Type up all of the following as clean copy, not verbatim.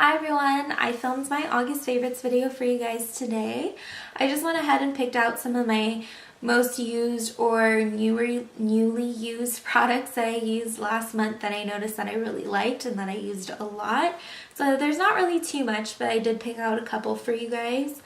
Hi everyone, I filmed my August favorites video for you guys today. I just went ahead and picked out some of my most used or newly used products that I used last month that I noticed that I really liked and that I used a lot. So there's not really too much, but I did pick out a couple for you guys.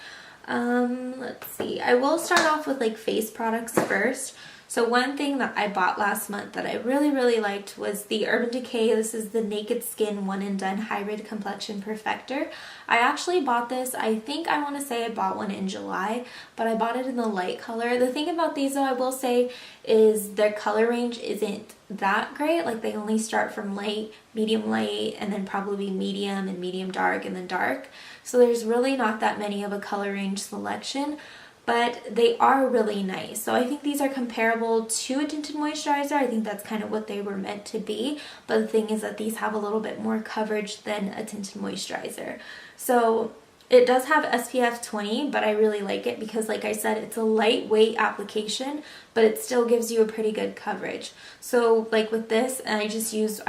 Let's see, I will start off with like face products first. So one thing that I bought last month that I really liked was the Urban Decay. This is the Naked Skin One and Done Hybrid Complexion Perfector. I actually bought this, I think I want to say I bought one in July, but I bought it in the light color. The thing about these though, I will say, is their color range isn't that great. Like they only start from light, medium light, and then probably medium and medium dark and then dark. So there's really not that many of a color range selection. But they are really nice. So I think these are comparable to a tinted moisturizer. I think that's kind of what they were meant to be. But the thing is that these have a little bit more coverage than a tinted moisturizer. So it does have SPF 20, but I really like it because, like I said, it's a lightweight application, but it still gives you a pretty good coverage. So like with this, I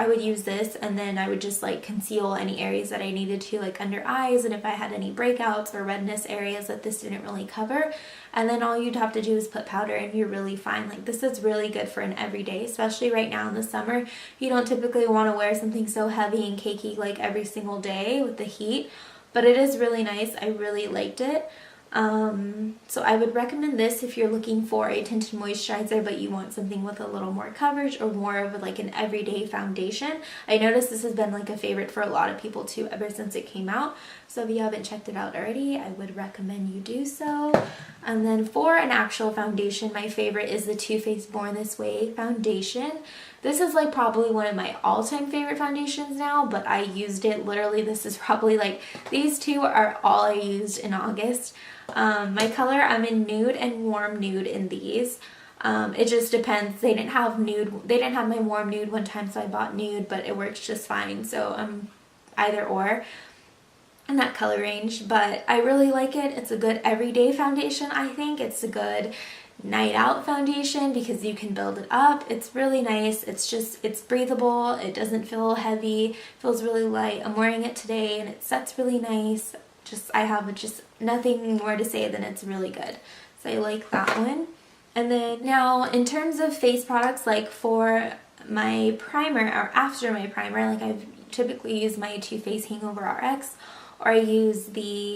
would use this, and then I would just like conceal any areas that I needed to, like under eyes, and if I had any breakouts or redness areas that this didn't really cover. And then all you'd have to do is put powder and you're really fine. Like this is really good for an everyday, especially right now in the summer. You don't typically want to wear something so heavy and cakey like every single day with the heat. But it is really nice. I really liked it. So I would recommend this if you're looking for a tinted moisturizer but you want something with a little more coverage or more of like an everyday foundation. I noticed this has been like a favorite for a lot of people too ever since it came out. So if you haven't checked it out already, I would recommend you do so. And then for an actual foundation, my favorite is the Too Faced Born This Way foundation. This is like probably one of my all-time favorite foundations now, but I used it literally, this is probably like, these two are all I used in August. My color, I'm in nude and warm nude in these. It just depends. They didn't have my warm nude one time, so I bought nude, but it works just fine. So I'm either or in that color range, but I really like it. It's a good everyday foundation, I think. It's a good night out foundation because you can build it up. It's really nice. It's breathable. It doesn't feel heavy. It feels really light. I'm wearing it today and it sets really nice. I have just nothing more to say than it's really good. So I like that one. And then now in terms of face products, like for my primer or after my primer, like I've typically used my Too Faced Hangover RX, or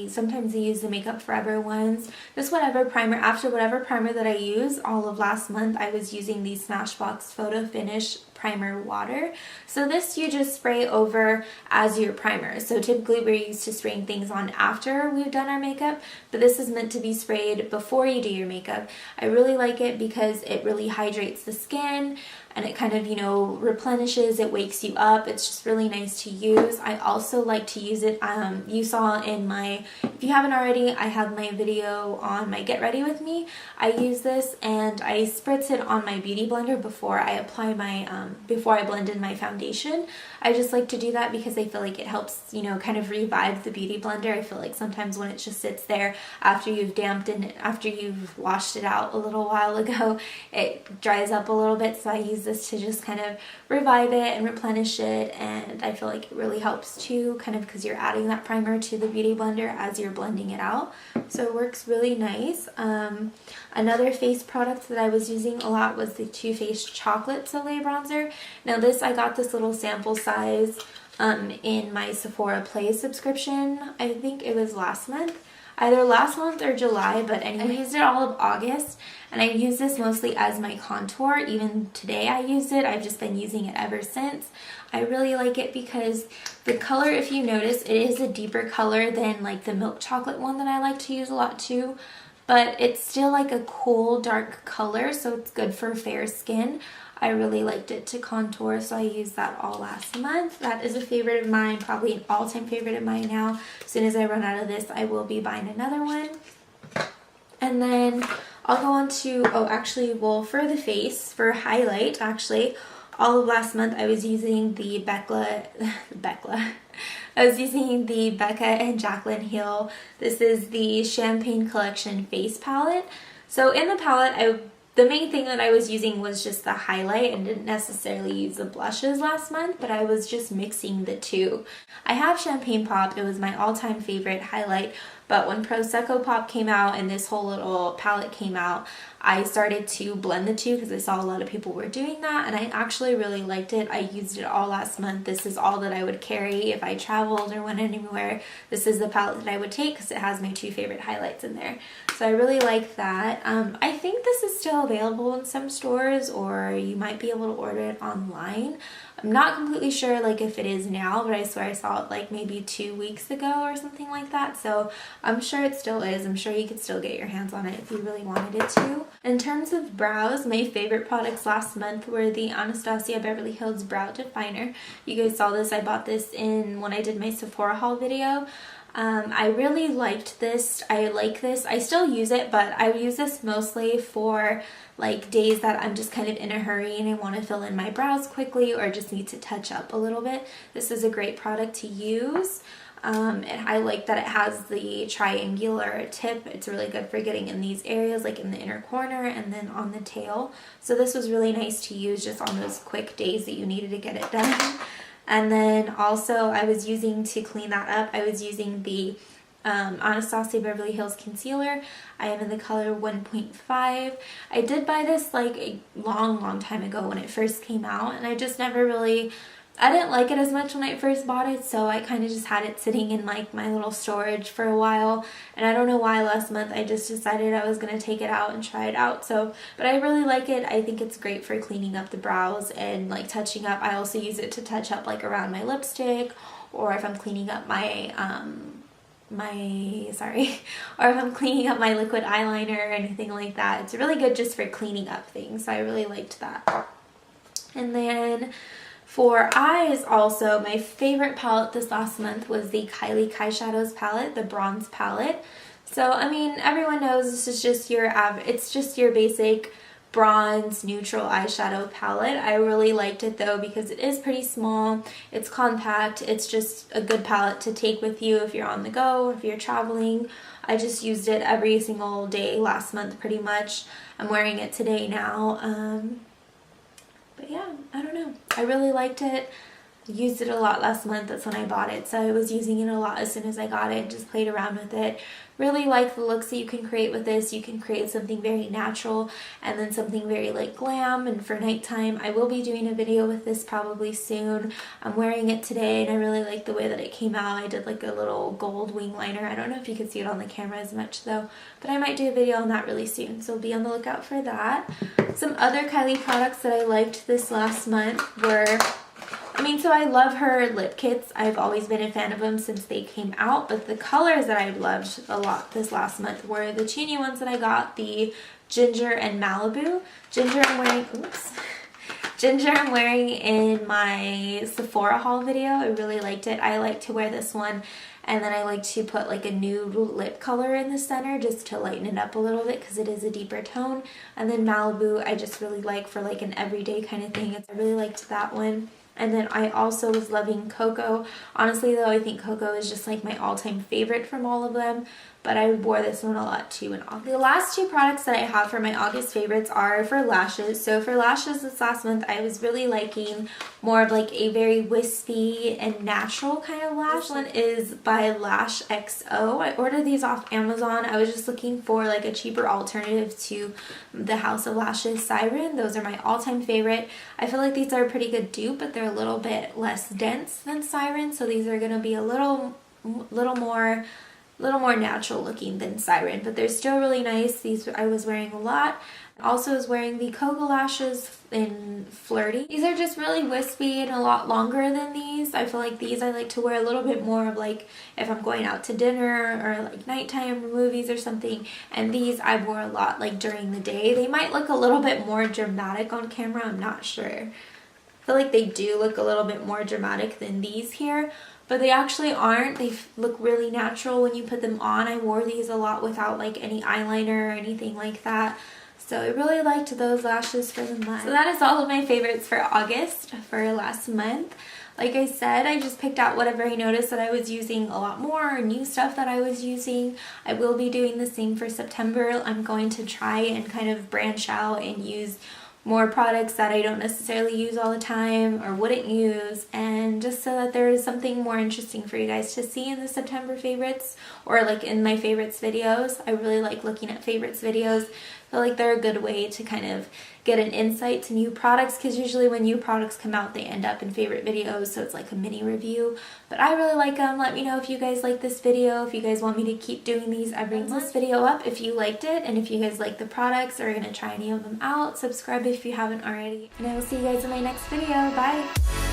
sometimes I use the Makeup Forever ones. Just whatever primer, after whatever primer that I use, all of last month I was using the Smashbox Photo Finish Primer Water. So this you just spray over as your primer. So typically we're used to spraying things on after we've done our makeup, but this is meant to be sprayed before you do your makeup. I really like it because it really hydrates the skin and it kind of, you know, replenishes, it wakes you up. It's just really nice to use. I also like to use it, you saw in my, if you haven't already, I have my video on my Get Ready With Me. I use this and I spritz it on my beauty blender before I apply my, before I blend in my foundation. I just like to do that because I feel like it helps, you know, kind of revive the beauty blender. I feel like sometimes when it just sits there after you've dampened it, after you've washed it out a little while ago, it dries up a little bit. So I use this to just kind of revive it and replenish it, and I feel like it really helps too, kind of because you're adding that primer to the beauty blender as you're blending it out. So it works really nice. Another face product that I was using a lot was the Too Faced Chocolate Soleil Bronzer. Now this, I got this little sample size in my Sephora Play subscription. I think it was last month. Either last month or July, but anyway, I used it all of August, and I use this mostly as my contour. Even today I used it. I've just been using it ever since. I really like it because the color, if you notice, it is a deeper color than like the milk chocolate one that I like to use a lot too, but it's still like a cool dark color, so it's good for fair skin. I really liked it to contour, so I used that all last month. That is a favorite of mine, probably an all-time favorite of mine now. As soon as I run out of this, I will be buying another one. And then I'll go on to, for the face, for highlight, actually, all of last month I was using the I was using the Becca and Jaclyn Hill. This is the Champagne Collection Face Palette. So in the palette, The main thing that I was using was just the highlight and didn't necessarily use the blushes last month, but I was just mixing the two. I have Champagne Pop. It was my all-time favorite highlight, but when Prosecco Pop came out and this whole little palette came out, I started to blend the two because I saw a lot of people were doing that, and I actually really liked it. I used it all last month. This is all that I would carry if I traveled or went anywhere. This is the palette that I would take because it has my two favorite highlights in there. So I really like that. I think this is still available in some stores, or you might be able to order it online. I'm not completely sure like if it is now, but I swear I saw it like maybe 2 weeks ago or something like that. So I'm sure it still is. I'm sure you could still get your hands on it if you really wanted it to. In terms of brows, my favorite products last month were the Anastasia Beverly Hills Brow Definer. You guys saw this. I bought this in when I did my Sephora haul video. I really liked this. I like this. I still use it, but I use this mostly for like days that I'm just kind of in a hurry and I want to fill in my brows quickly or just need to touch up a little bit. This is a great product to use. And I like that it has the triangular tip. It's really good for getting in these areas, like in the inner corner and then on the tail. So this was really nice to use just on those quick days that you needed to get it done. And then also I was using, to clean that up, I was using the Anastasia Beverly Hills Concealer. I am in the color 1.5. I did buy this like a long time ago when it first came out, and I just never really, I didn't like it as much when I first bought it, so I kind of just had it sitting in like my little storage for a while, and I don't know why last month I just decided I was going to take it out and try it out. So, but I really like it. I think it's great for cleaning up the brows and like touching up. I also use it to touch up like around my lipstick, or if I'm cleaning up my or if I'm cleaning up my liquid eyeliner or anything like that. It's really good just for cleaning up things, so I really liked that. And then for eyes also, my favorite palette this last month was the Kylie Kyshadows palette, the bronze palette. So I mean, everyone knows this is just your it's just your basic bronze neutral eyeshadow palette. I really liked it though because it is pretty small, it's compact, it's just a good palette to take with you if you're on the go, if you're traveling. I just used it every single day last month pretty much. I'm wearing it today now. But yeah, I don't know. I really liked it. Used it a lot last month. That's when I bought it, so I was using it a lot as soon as I got it. Just played around with it. Really like the looks that you can create with this. You can create something very natural and then something very like glam and for nighttime. I will be doing a video with this probably soon. I'm wearing it today and I really like the way that it came out. I did like a little gold wing liner. I don't know if you can see it on the camera as much though, but I might do a video on that really soon, so be on the lookout for that. Some other Kylie products that I liked this last month were, so I love her Lipkits. I've always been a fan of them since they came out, but the colors that I loved a lot this last month were the two new ones that I got, the Ginger and Maliboo. Ginger I'm wearing in my Sephora haul video. I really liked it. I like to wear this one, and then I like to put like a nude lip color in the center just to lighten it up a little bit because it is a deeper tone. And then Maliboo I just really like for like an everyday kind of thing. I really liked that one. And then I also was loving Koko. Honestly though, I think Koko is just like my all-time favorite from all of them, but I wore this one a lot too in August. The last two products that I have for my August favorites are for lashes. So for lashes this last month, I was really liking more of like a very wispy and natural kind of lash. This one is by LashXO. I ordered these off Amazon. I was just looking for like a cheaper alternative to the House of Lashes Siren. Those are my all-time favorite. I feel like these are a pretty good dupe, but they're a little bit less dense than Siren, so these are going to be a little more natural looking than Siren, but they're still really nice. These I was wearing a lot. Also was wearing the Koko lashes in Flirty. These are just really wispy and a lot longer than these. I feel like these I like to wear a little bit more of like if I'm going out to dinner or like nighttime movies or something, and these I wore a lot like during the day. They might look a little bit more dramatic on camera, I'm not sure. I feel like they do look a little bit more dramatic than these here, but they actually aren't. They look really natural when you put them on. I wore these a lot without like any eyeliner or anything like that. So I really liked those lashes for the month. So that is all of my favorites for August for last month. Like I said, I just picked out whatever I noticed that I was using a lot more, or new stuff that I was using. I will be doing the same for September. I'm going to try and kind of branch out and use more products that I don't necessarily use all the time or wouldn't use, and just so that there is something more interesting for you guys to see in the September favorites, or like in my favorites videos. I really like looking at favorites videos. I feel like they're a good way to kind of get an insight to new products, because usually when new products come out they end up in favorite videos, so it's like a mini review. But I really like them. Let me know if you guys like this video, if you guys want me to keep doing these. I bring this video up if you liked it, and if you guys like the products or are going to try any of them out. Subscribe if you haven't already, and I will see you guys in my next video. Bye!